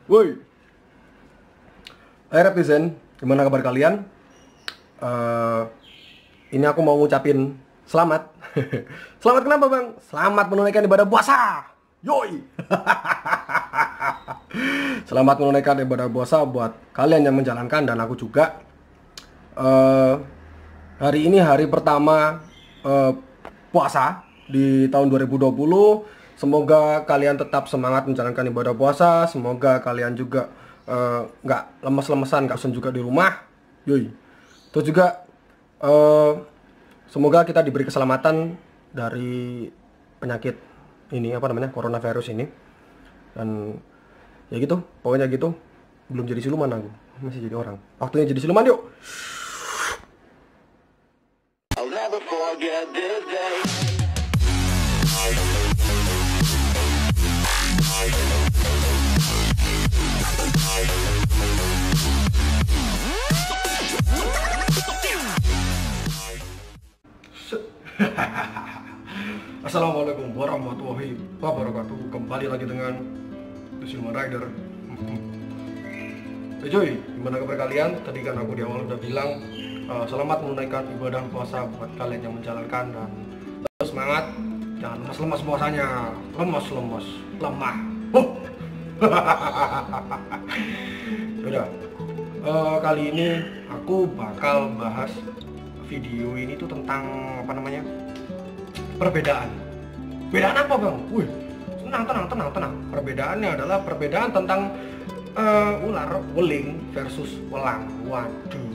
Woi, hai netizen, gimana kabar kalian? Ini aku mau ngucapin selamat. Selamat kenapa bang? Selamat menunaikan ibadah puasa. Yoi. Selamat menunaikan ibadah puasa buat kalian yang menjalankan dan aku juga. Hari ini hari pertama puasa di tahun 2020. Semoga kalian tetap semangat menjalankan ibadah puasa. Semoga kalian juga nggak lemes-lemesan, nggak bosan juga di rumah. Yoi. Terus juga semoga kita diberi keselamatan dari penyakit ini, apa namanya, coronavirus ini. Dan ya gitu, pokoknya gitu. Belum jadi siluman aku, masih jadi orang. Waktunya jadi siluman yuk. I'll never forget this day. Assalamualaikum warahmatullahi wabarakatuh. Kembali lagi dengan The Silman Rider. Cuy, gimana kabar kalian? Tadi kan aku di awal udah bilang selamat menunaikan ibadah puasa buat kalian yang menjalankan, dan terus semangat, jangan lemas-lemas puasanya. Lemas-lemas, lemah. Udah. Kali ini aku bakal bahas video ini tuh tentang apa namanya? Perbedaan. Perbedaan apa bang? Wih, tenang. Perbedaannya adalah perbedaan tentang ular, weling versus welang. Waduh,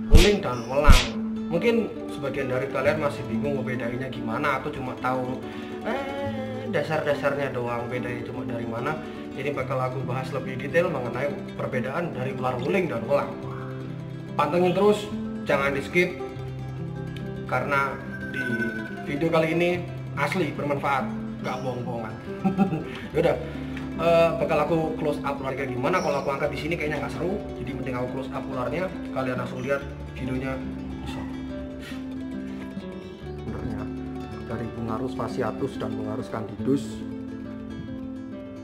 weling dan welang. Mungkin sebagian dari kalian masih bingung ngebedainnya gimana, atau cuma tahu dasar-dasarnya doang, bedanya cuma dari mana. Jadi bakal aku bahas lebih detail mengenai perbedaan dari ular, weling dan welang. Pantengin terus, jangan di skip, karena di video kali ini asli bermanfaat, nggak bohong-bohongan. Yaudah, bakal aku close up ular kayak gimana. Kalau aku angkat di sini kayaknya nggak seru, jadi mending aku close up ularnya. Kalian langsung lihat videonya. Sebenarnya dari Bungarus fasciatus dan Bungarus candidus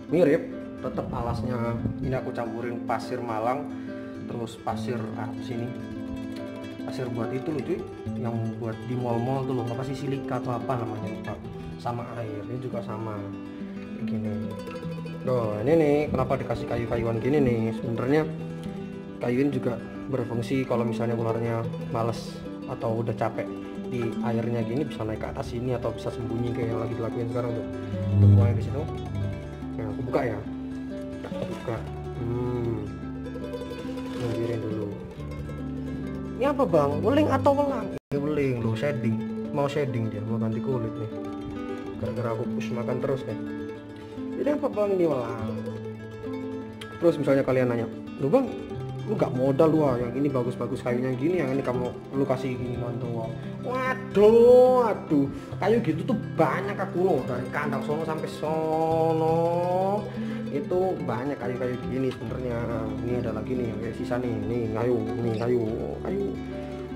mirip, tetap alasnya ini aku campurin pasir Malang, terus pasir sini. Pasir buat itu loh cuy, yang buat di mall-mall tuh loh, apa sih, silika atau apa namanya, lupa. Sama air, ini juga sama gini. Loh, ini nih kenapa dikasih kayu-kayuan gini nih. Sebenarnya kayu ini juga berfungsi kalau misalnya ularnya males atau udah capek di airnya gini, bisa naik ke atas sini atau bisa sembunyi kayak yang lagi dilakuin sekarang tuh. Buangnya di situ. Nah, aku buka ya. Buka. Nungguin dulu. Ini apa bang? Weling atau welang? Ini weling loh, shading. Mau shading dia, mau ganti kulit nih. Gara-gara aku push makan terus nih. Ini apa bang? Ini welang. Terus misalnya kalian nanya, lu bang, lu gak modal lu yang ini bagus-bagus kayunya gini, yang ini kamu lu kasih gini nonton. Waduh, kayu gitu tuh banyak aku loh, dari kandang sono sampai sono. Itu banyak kayu-kayu gini sebenarnya. Ini ada lagi nih yang kayak sisa nih kayu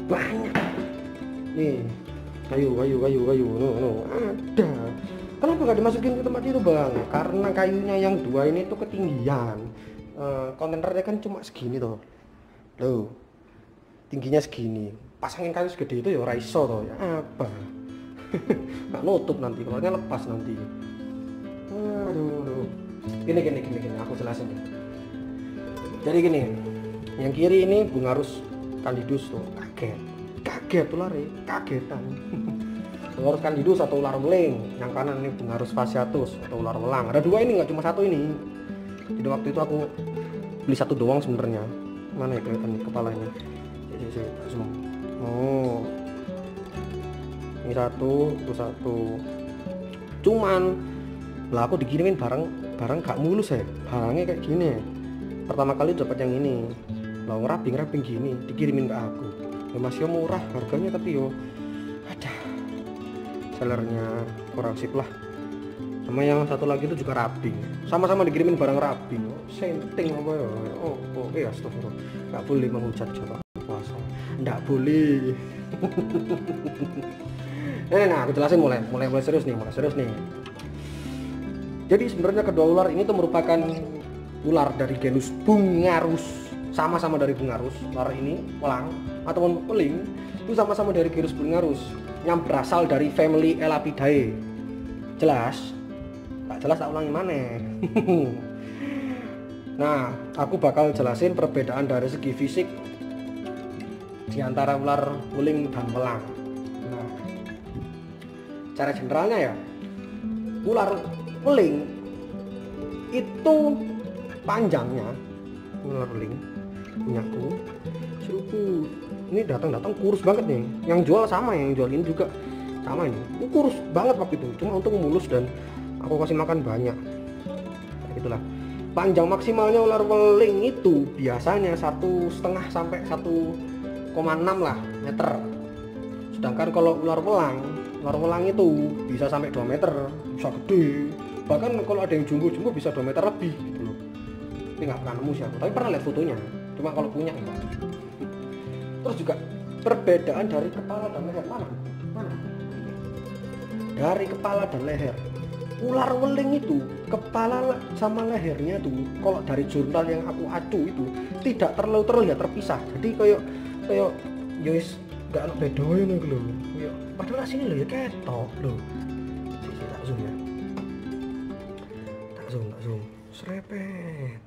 banyak nih, kayu no, ada. Kenapa nggak dimasukin ke tempat itu bang? Karena kayunya yang dua ini tuh ketinggian. Kontainernya kan cuma segini tuh tingginya segini, pasangin kayu segede itu ya raiso toh ya apa. Nggak nutup nanti, keluarnya lepas nanti. Aduh. Gini, aku jelasin ya. Jadi gini, yang kiri ini Bungarus candidus tuh, kaget tuh lari, kagetan. Bungarus candidus atau ular weling. Yang kanan ini Bungarus fasciatus atau ular welang. Ada dua ini, nggak cuma satu ini. Jadi waktu itu aku beli satu doang sebenarnya. Mana ya kelihatan kepalanya? Jadi zoom. Oh, ini satu, itu satu. Cuman lah aku dikirimin barang gak mulus ya, barangnya kayak gini. Pertama kali dapat yang ini, lah ngeraping gini dikirimin ke aku. Ya masih murah harganya, tapi yo ada sellernya kurang sip lah. Sama yang satu lagi itu juga raping, sama-sama dikirimin barang raping. Senting apa ya? Oh iya, astagfirullah, nggak boleh menghujat coba puasa, nggak boleh. Nah aku jelasin mulai serius nih. Jadi sebenarnya kedua ular ini tuh merupakan ular dari genus Bungarus, sama-sama dari Bungarus. Ular ini welang ataupun weling itu sama-sama dari genus Bungarus yang berasal dari family Elapidae. Jelas? Tak jelas tak ulangi mana. Nah, aku bakal jelasin perbedaan dari segi fisik di antara ular weling dan welang. Nah, cara generalnya ya, ular weling itu panjangnya, ular weling punyaku seruput ini datang kurus banget nih. Yang jual sama, yang jual ini juga sama ini kurus banget waktu itu, cuma untuk mulus dan aku kasih makan banyak. Itulah panjang maksimalnya ular weling itu biasanya 1,5 sampai 1,6 lah meter. Sedangkan kalau ular welang itu bisa sampai 2 meter, bisa gede. Bahkan kalau ada yang jumbo bisa 2 meter lebih gitu loh. Ini nggak pernah nemu sih aku, tapi pernah lihat fotonya. Cuma kalau punya enggak. Terus juga perbedaan dari kepala dan leher mana? Dari kepala dan leher. Ular weling itu kepala sama lehernya tuh kalau dari jurnal yang aku acu itu tidak terlalu terlihat terpisah. Jadi kayak yois nggak ada bedanya nih loh. Padahal sini loh ya ketok loh. Sisi tak zoom ya. Tak zoom. Serepet.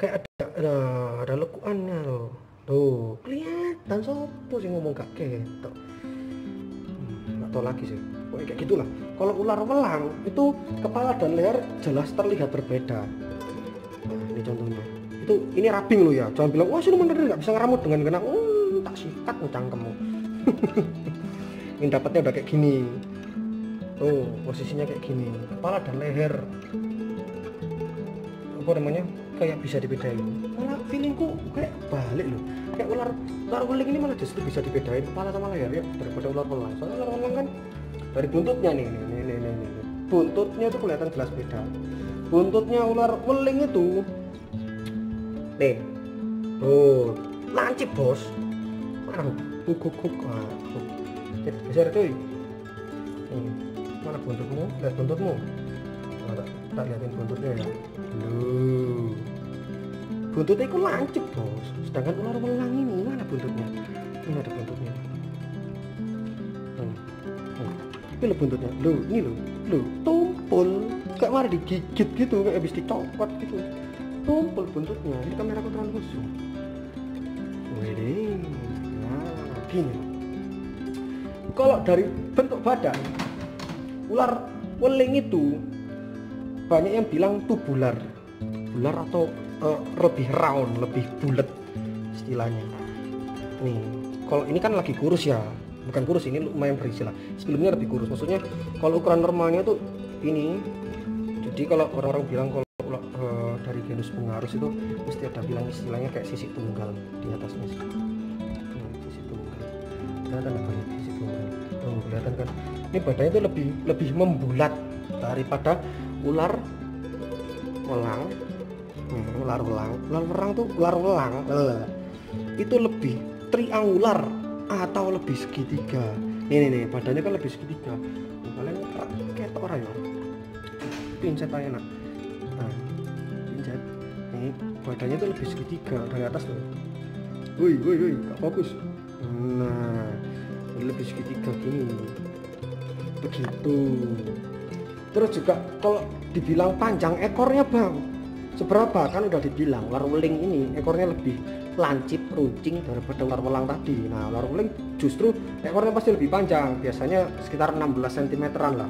Kayak ada lekuannya loh. Tuh, kelihatan sopo sih ngomong gak ketok. Nggak tahu lagi sih. Pokoknya kayak gitulah. Kalau ular welang itu kepala dan leher jelas terlihat berbeda. Nah, ini contohnya. Ini rabing lo ya. Jangan bilang, wah sih lu bener nggak bisa ngeramut dengan kena. Tak sikat cangkemmu. Ini dapatnya udah kayak gini. Tuh, posisinya kayak gini. Kepala dan leher. Apa namanya? Kayak bisa dibedain. Malah feelingku kayak balik loh. Kayak ular weling ini malah justru bisa dibedain kepala sama leher ya daripada ular welang. Soalnya ular welang kan dari buntutnya nih. Buntutnya itu kelihatan jelas beda. Buntutnya ular weling itu nih. Tuh, lancip bos. Mana huk. Geser cuy. Mana buntutmu? Lihat buntutmu. Tak liatin buntutnya ya. Loh. Buntutnya itu lancip bos. Sedangkan ular welang ini mana buntutnya? Ini ada buntutnya. Ini loh buntutnya. Loh, ini loh, tumpul. Kayak mari digigit gitu, kayak habis dicopot gitu. Tumpul buntutnya. Ini kamera aku terlalu khusus. Wih, nah gini. Kalau dari bentuk badan, ular weling itu banyak yang bilang tubular atau lebih round, lebih bulat istilahnya. Nih, kalau ini kan lagi kurus ya, bukan kurus, ini lumayan berisi lah. Sebelumnya lebih kurus, maksudnya kalau ukuran normalnya tuh ini. Jadi kalau orang-orang bilang kalau dari genus Bungarus itu mesti ada bilang istilahnya kayak sisik tunggal di atasnya sih. Sisik tunggal. Kelihatan apa ya sisik tunggal? Oh, kelihatan kan? Ini badannya itu lebih membulat daripada ular welang. Ular welang itu lebih triangular atau lebih segitiga. Nih badannya kan lebih segitiga. Kalian kayak orang ya. Pincet aja nak. Nah, pincet. Ini badannya itu lebih segitiga dari atas tuh. Woi, gak fokus. Nah, lebih segitiga gini. Begitu. Terus juga kalau dibilang panjang ekornya bang, seberapa? Kan udah dibilang ular weling ini ekornya lebih lancip, runcing daripada ular welang tadi. Nah, ular weling justru ekornya pasti lebih panjang, biasanya sekitar 16 cm-an lah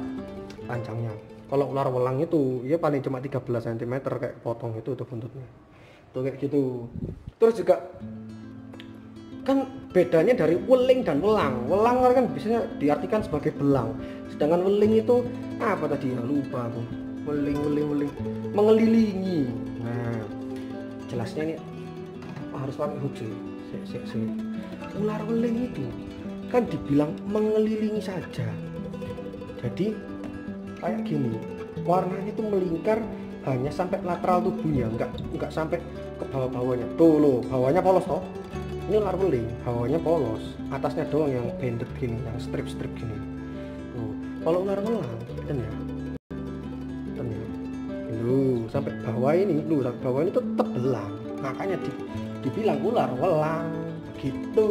panjangnya. Kalau ular welang itu ya paling cuma 13 cm kayak potong itu tuh buntutnya. Tuh kayak gitu. Terus juga kan bedanya dari weling dan welang. Welang kan biasanya diartikan sebagai belang. Sedangkan weling itu apa tadi ya, lupa aku. Weling mengelilingi. Nah, jelasnya ini harus pakai hook sih. Ular weling itu kan dibilang mengelilingi saja. Jadi kayak gini, warnanya itu melingkar hanya sampai lateral tubuhnya, enggak sampai ke bawah-bawahnya. Tuh loh, bawahnya polos toh. Ini ular weling, bawahnya polos, atasnya doang yang banded gini, yang strip gini. Tuh, kalau ular welang, kan ya, bawah ini, urat bawah ini tetap belang. Makanya dibilang ular welang gitu.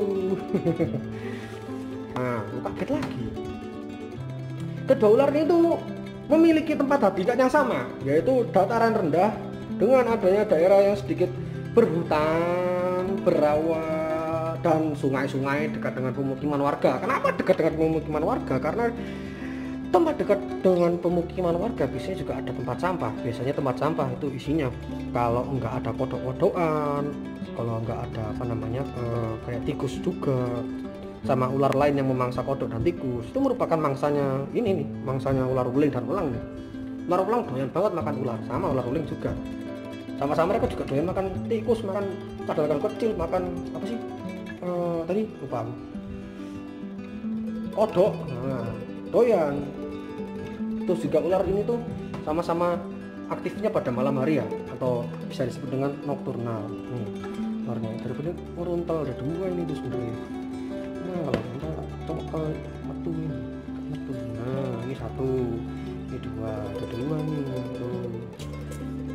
Nah, kaget lagi. Kedua ular ini tuh memiliki tempat habitat yang sama, yaitu dataran rendah dengan adanya daerah yang sedikit berhutan, berawa, dan sungai-sungai dekat dengan pemukiman warga. Kenapa dekat dengan pemukiman warga? Karena tempat dekat dengan pemukiman warga biasanya juga ada tempat sampah. Biasanya tempat sampah itu isinya kalau enggak ada kodok-kodokan, kalau enggak ada kayak tikus juga, sama ular lain yang memangsa kodok dan tikus, itu merupakan mangsanya ini nih, mangsanya ular wuling dan welang nih. Ular welang doyan banget makan ular, sama ular wuling juga. Sama-sama mereka juga doyan makan tikus, makan kadal-kadal kecil, makan apa sih? Tadi lupa. Kodok. Nah, doyan. Terus juga ular ini tuh sama-sama aktifnya pada malam hari ya, atau bisa disebut dengan nokturnal. Nih, ularnya daripada meruntal ada dua ini tuh sebenarnya. Nah, kalau kita coba metu ini, nah ini satu, ini dua, ada dua nih tuh.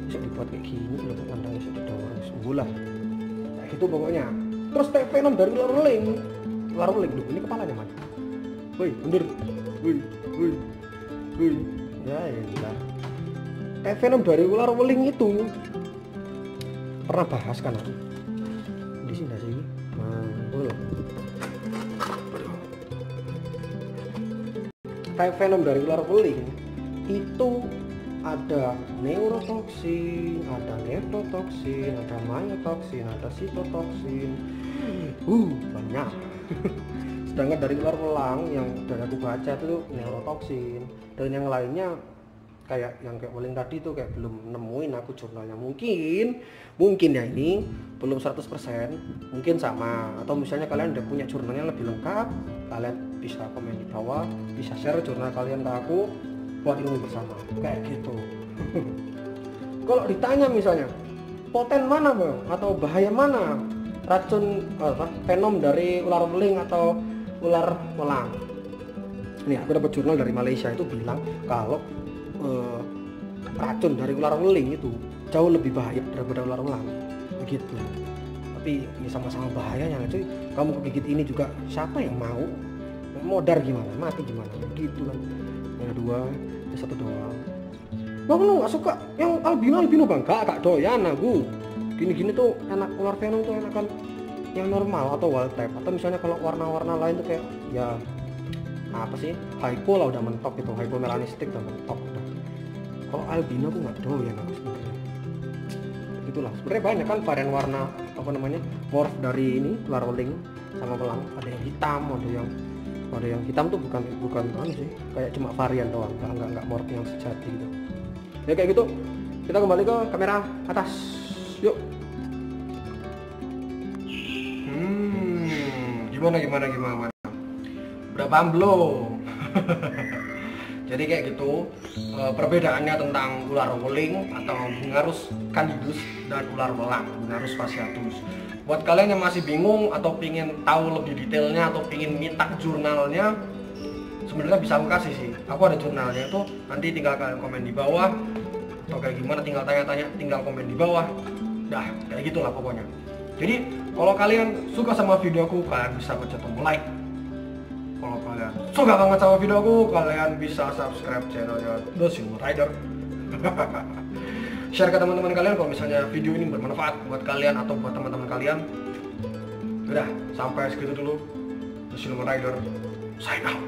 Bisa dibuat kayak gini kalau pandang bisa didorong sebulan kayak gitu pokoknya. Terus venom dari ular weling dulu, ini kepalanya mana? Woi, mundur, woi, ya elah. Venom dari ular weling itu pernah bahas kan aku di sini sih. Venom dari ular weling itu ada neurotoksin, ada nephrotoxin, ada myotoksin, ada sitotoksin, banyak. Sedangkan dari ular welang yang dari aku baca itu neurotoksin, dan yang lainnya kayak weling tadi tuh kayak belum nemuin aku jurnalnya. Mungkin ya ini belum 100%, mungkin sama, atau misalnya kalian udah punya jurnalnya lebih lengkap, kalian bisa komen di bawah, bisa share jurnal kalian ke aku buat ilmu bersama kayak gitu. Kalau ditanya misalnya poten mana bang, atau bahaya mana racun venom dari ular weling atau ular welang, ini aku dapat jurnal dari Malaysia itu bilang kalau racun dari ular weling itu jauh lebih bahaya daripada ular welang begitu. Tapi ya sama-sama bahayanya cuy. Kamu kegigit ini juga siapa yang mau modar gimana, mati gimana gitu kan. Yang dua, yang satu doang. Bang lu gak suka yang albino bang? Gak doyan aku. Gini-gini tuh enak, ular venom tuh enakan yang normal atau wild type. Atau misalnya kalau warna-warna lain tuh kayak ya apa sih, hypo lah udah mentok gitu, hypo melanistik udah mentok udah. Kalau albino aku gak doyan aku sebenarnya. Itulah sebenarnya banyak kan varian warna morph dari ini ular weling sama welang. Ada yang hitam, ada yang hitam tuh bukan sih, kayak cuma varian doang, nggak morph yang sejati gitu. Ya kayak gitu. Kita kembali ke kamera atas, yuk. Gimana? Udah paham belum? Jadi kayak gitu perbedaannya tentang ular weling atau Bungarus candidus dan ular welang, Bungarus fasciatus. Buat kalian yang masih bingung atau pingin tahu lebih detailnya atau pingin minta jurnalnya, sebenarnya bisa aku kasih sih. Aku ada jurnalnya itu, nanti tinggal kalian komen di bawah atau kayak gimana, tinggal tanya-tanya, tinggal komen di bawah. Dah, kayak gitulah pokoknya. Jadi kalau kalian suka sama video aku, kalian bisa pencet tombol like. Kalau kalian suka banget sama video aku, kalian bisa subscribe channelnya The Silver Rider. Share ke teman-teman kalian kalau misalnya video ini bermanfaat buat kalian atau buat teman-teman kalian. Udah, sampai segitu dulu. The Silver Rider sign out.